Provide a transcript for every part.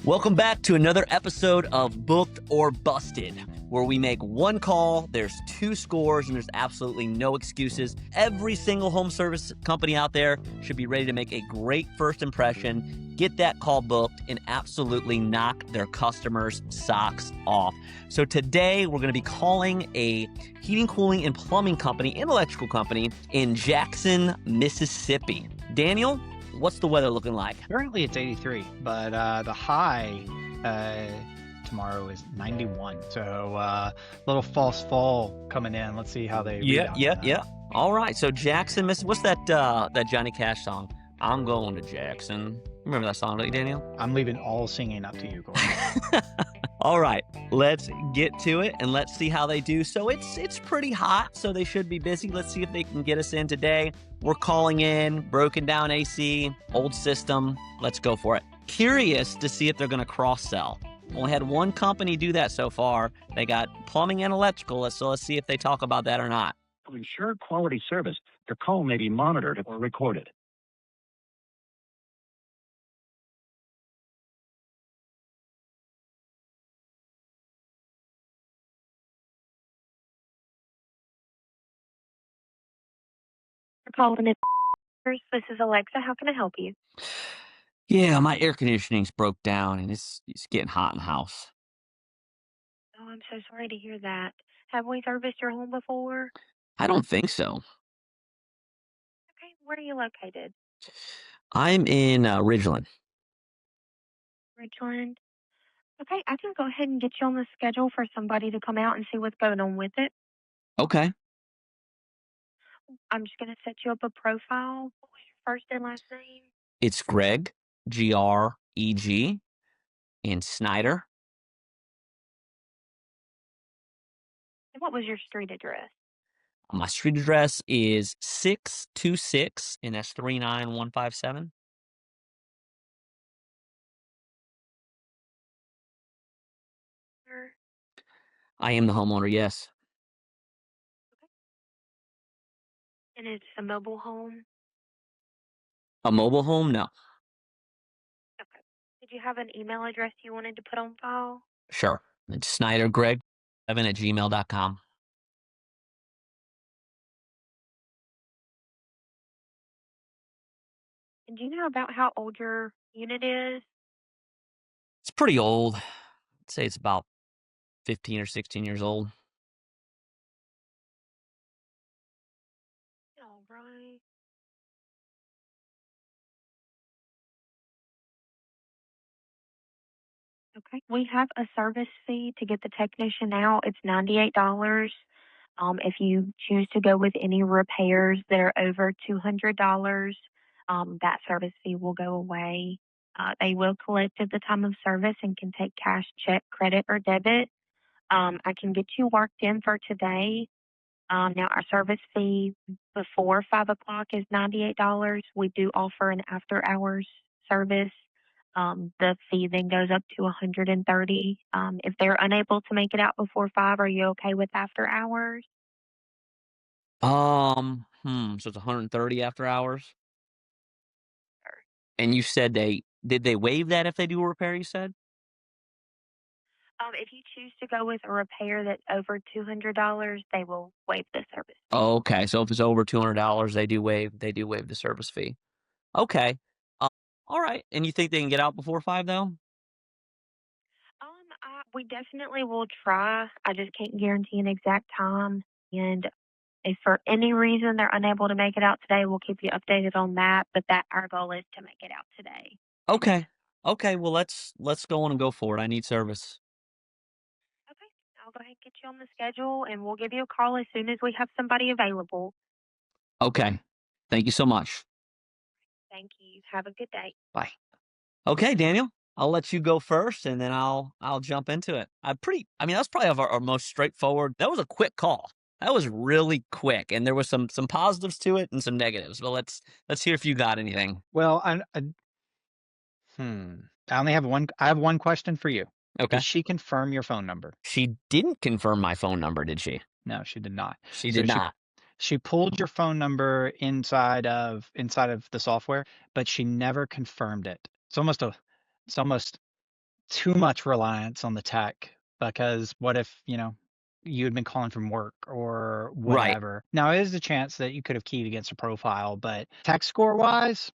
Welcome back to another episode of Booked or Busted, where we make one call, there's 2 scores, and there's absolutely no excuses. Every single home service company out there should be ready to make a great first impression, get that call booked, and absolutely knock their customers' socks off. So today, we're going to be calling a heating, cooling, and plumbing company, an electrical company in Jackson, Mississippi. Daniel, what's the weather looking like? Currently it's 83, but the high tomorrow is 91. So a little false fall coming in. Let's see how they rebound. Yeah. All right. So Jackson, what's that Johnny Cash song? I'm going to Jackson. Remember that song, don't you, Daniel? I'm leaving all singing up to you, Cory. All right, let's get to it and let's see how they do. So it's pretty hot, so they should be busy. Let's see if they can get us in today. We're calling in, broken down AC, old system. Let's go for it. Curious to see if they're going to cross-sell. Only had one company do that so far. They got plumbing and electrical, so let's see if they talk about that or not. To ensure quality service, your call may be monitored or recorded. Calling it. This is Alexa. How can I help you? Yeah, my air conditioning's broke down and it's getting hot in the house. Oh, I'm so sorry to hear that. Have we serviced your home before? I don't think so. Okay, where are you located? I'm in Ridgeland. Richland. Okay, I can go ahead and get you on the schedule for somebody to come out and see what's going on with it. Okay. I'm just going to set you up a profile. What was your first and last name? It's Greg, Greg, and Snyder. And what was your street address? My street address is 626, and that's 39157. Sure. I am the homeowner, yes. And it's a mobile home? A mobile home? No. Okay. Did you have an email address you wanted to put on file? Sure. It's Snyder Greg 7 at gmail.com. And do you know about how old your unit is? It's pretty old. I'd say it's about 15 or 16 years old. All right. Okay. We have a service fee to get the technician out. It's $98. If you choose to go with any repairs that are over $200, that service fee will go away. They will collect at the time of service and can take cash, check, credit, or debit. I can get you worked in for today. Now, our service fee before 5 o'clock is $98. We do offer an after hours service. The fee then goes up to $130. If they're unable to make it out before 5, are you okay with after hours? So it's 130 after hours. Sure. And you said did they waive that if they do a repair, you said? If you choose to go with a repair that's over $200, they will waive the service. Oh, okay. So if it's over $200, they do waive the service fee. Okay. All right. And you think they can get out before 5 though? We definitely will try. I just can't guarantee an exact time. And if for any reason they're unable to make it out today, we'll keep you updated on that. But that our goal is to make it out today. Okay. Okay. Well, let's go on and go for it. I need service. Okay, I'll go ahead and get you on the schedule, and we'll give you a call as soon as we have somebody available. Okay. Thank you so much. Thank you. Have a good day. Bye. Okay, Daniel, I'll let you go first and then I'll jump into it. That's probably our most straightforward. That was a quick call. That was really quick. And there was some positives to it and some negatives. But let's hear if you got anything. Well, I only have one. I have one question for you. Okay. Did she confirm your phone number? She didn't confirm my phone number, did she? No, she did not. She did not. She pulled your phone number inside of the software, but she never confirmed it. It's almost too much reliance on the tech, because what if, you had been calling from work or Right. whatever. Now, it is a chance that you could have keyed against a profile, but tech score wise,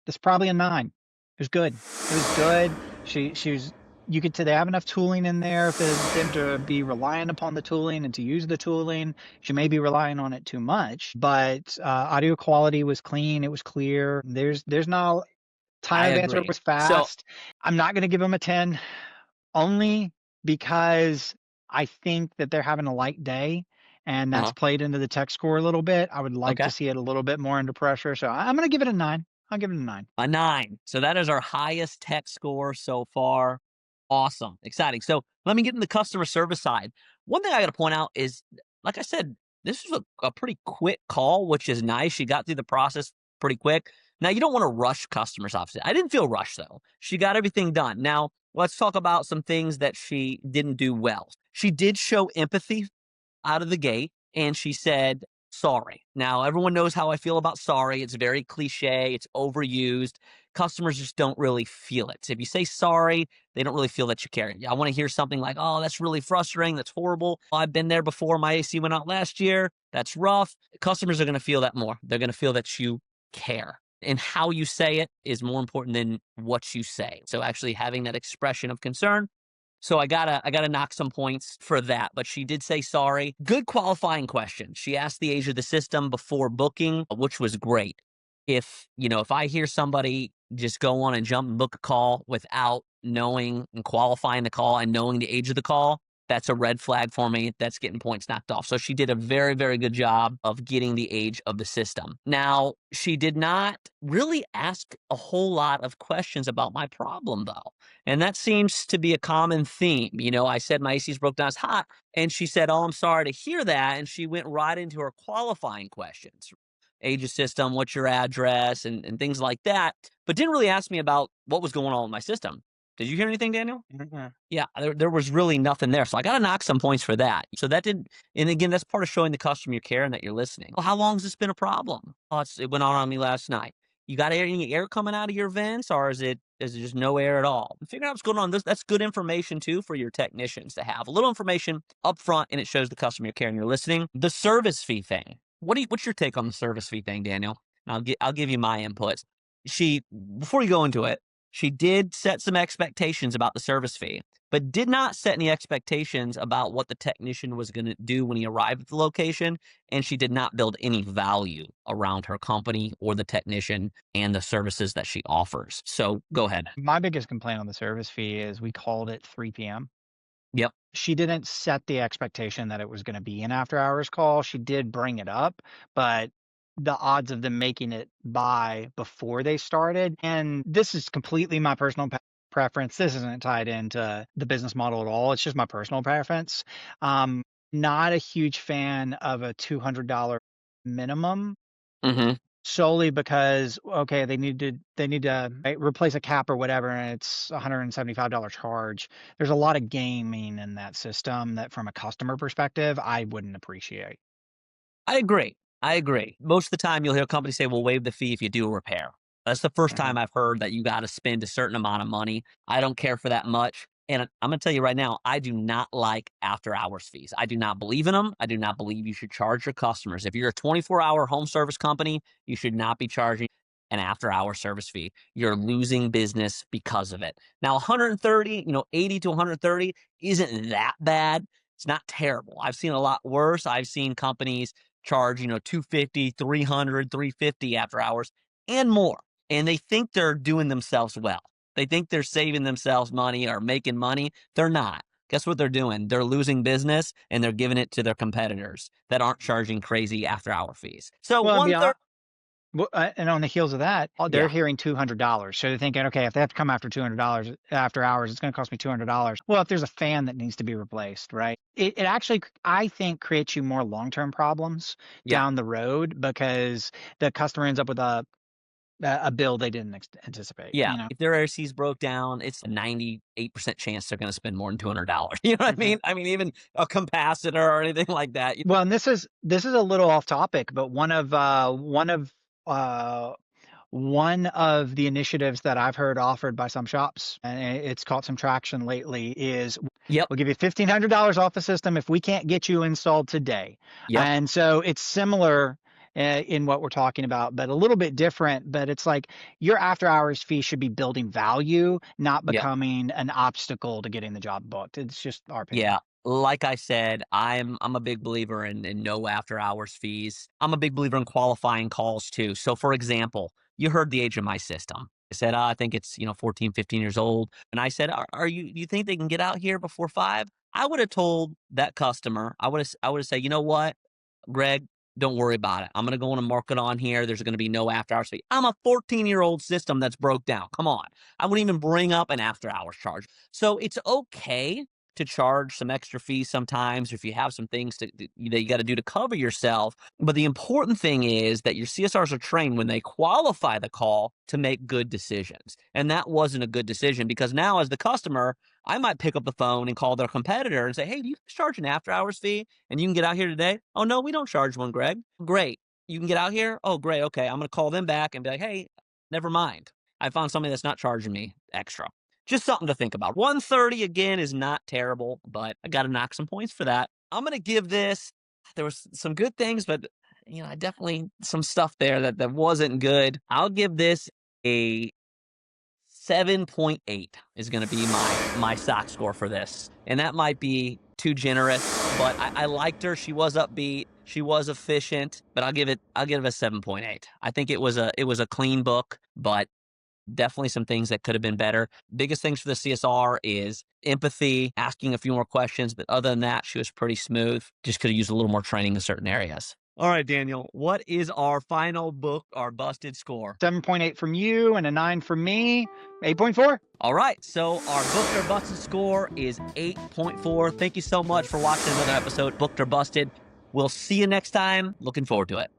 that's probably a 9. It was good. It was good. She was you could say they have enough tooling in there for them to be reliant upon the tooling and to use the tooling. She may be relying on it too much, but audio quality was clean. It was clear. There's not I time of answer agree. was So fast. I'm not going to give them a 10 only because I think that they're having a light day, and that's uh played into the tech score a little bit. I would like okay. to see it a little bit more under pressure. So I'm going to give it a 9. I'll give it a 9. A 9. So that is our highest tech score so far. Awesome. Exciting. So let me get in the customer service side. One thing I got to point out is, like I said, this was a pretty quick call, which is nice. She got through the process pretty quick. Now, you don't want to rush customers, obviously. I didn't feel rushed, though. She got everything done. Now, let's talk about some things that she didn't do well. She did show empathy out of the gate, and she said, sorry. Now, everyone knows how I feel about sorry. It's very cliche, it's overused. Customers just don't really feel it. So if you say sorry, they don't really feel that you care. I want to hear something like, oh, that's really frustrating. That's horrible. I've been there before. My AC went out last year. That's rough. Customers are going to feel that more. They're going to feel that you care. And how you say it is more important than what you say. So actually having that expression of concern. So I gotta knock some points for that. But she did say sorry. Good qualifying question. She asked the age of the system before booking, which was great. If I hear somebody just go on and jump and book a call without knowing and qualifying the call and knowing the age of the call, that's a red flag for me. That's getting points knocked off. So she did a very, very good job of getting the age of the system. Now, she did not really ask a whole lot of questions about my problem, though. And that seems to be a common theme. I said my AC's broke down, it's hot. And she said, oh, I'm sorry to hear that. And she went right into her qualifying questions. Age of system, what's your address, and things like that. But didn't really ask me about what was going on with my system. Did you hear anything, Daniel? Yeah, there was really nothing there. So I got to knock some points for that. So that didn't, and again, that's part of showing the customer you care and that you're listening. Well, how long has this been a problem? Oh, it went on me last night. You got any air coming out of your vents, or is it just no air at all? And figuring out what's going on. That's good information too for your technicians to have. A little information up front, and it shows the customer you care and you're listening. The service fee thing. What's your take on the service fee thing, Daniel? And I'll give you my inputs. Before you go into it, she did set some expectations about the service fee, but did not set any expectations about what the technician was going to do when he arrived at the location. And she did not build any value around her company or the technician and the services that she offers. So go ahead. My biggest complaint on the service fee is we called it 3 p.m. Yep. She didn't set the expectation that it was going to be an after hours call. She did bring it up, but the odds of them making it by before they started, and this is completely my personal preference. This isn't tied into the business model at all. It's just my personal preference. Not a huge fan of a $200 minimum, Mm-hmm. solely because, okay, they need to right, replace a cap or whatever, and it's $175 charge. There's a lot of gaming in that system that, from a customer perspective, I wouldn't appreciate. I agree. I agree. Most of the time, you'll hear companies say, "We'll waive the fee if you do a repair." That's the first Mhm. time I've heard that you got to spend a certain amount of money. I don't care for that much. And I'm going to tell you right now, I do not like after hours fees. I do not believe in them. I do not believe you should charge your customers. If you're a 24-hour home service company, you should not be charging an after hour service fee. You're losing business because of it. Now, 130, 80 to 130 isn't that bad. It's not terrible. I've seen a lot worse. I've seen companies charge, 250, 300, 350 after hours and more. And they think they're doing themselves well. They think they're saving themselves money or making money. They're not. Guess what they're doing? They're losing business and they're giving it to their competitors that aren't charging crazy after hour fees. So Well, and one third, and on the heels of that, they're yeah, hearing $200. So they're thinking, okay, if they have to come after $200 after hours, it's going to cost me $200. Well, if there's a fan that needs to be replaced, right? It actually, I think, creates you more long-term problems yeah, down the road, because the customer ends up with a bill they didn't anticipate. yeah. If their AirCs broke down, it's a 98% chance they're going to spend more than $200. You know what I Mhm. mean? I mean, even a capacitor or anything like that. Well, and this is a little off topic, but one of One of the initiatives that I've heard offered by some shops, and it's caught some traction lately, is Yep. we'll give you $1,500 off the system if we can't get you installed today. Yep. And so it's similar in what we're talking about, but a little bit different. But it's like your after hours fee should be building value, not Yep. becoming an obstacle to getting the job booked. It's just our opinion. Yeah. Like I said, I'm a big believer in no after hours fees. I'm a big believer in qualifying calls too. So for example, you heard the age of my system. I said, I think it's, 14, 15 years old. And I said, you think they can get out here before 5? I would have told that customer, I would have said, you know what, Greg, don't worry about it. I'm going to go on and mark it on here. There's going to be no after hours fee. I'm a 14-year-old system that's broke down. Come on. I wouldn't even bring up an after hours charge. So it's okay to charge some extra fees sometimes, or if you have some things that you got to do to cover yourself. But the important thing is that your CSRs are trained when they qualify the call to make good decisions. And that wasn't a good decision, because now as the customer, I might pick up the phone and call their competitor and say, hey, do you guys charge an after hours fee and you can get out here today? Oh, no, we don't charge one, Greg. Great. You can get out here? Oh, great. Okay. I'm going to call them back and be like, hey, never mind. I found somebody that's not charging me extra. Just something to think about. 130 again is not terrible, but I got to knock some points for that. I'm going to give this, there was some good things, but I definitely some stuff there that wasn't good. I'll give this a 7.8 is going to be my SOC score for this. And that might be too generous, but I liked her. She was upbeat. She was efficient, but I'll give it a 7.8. I think it was a clean book, but definitely some things that could have been better. Biggest things for the CSR is empathy, asking a few more questions. But other than that, she was pretty smooth. Just could have used a little more training in certain areas. All right, Daniel, what is our final book, our busted score? 7.8 from you and a 9 from me. 8.4. All right, so our booked or busted score is 8.4. Thank you so much for watching another episode, Booked or Busted. We'll see you next time. Looking forward to it.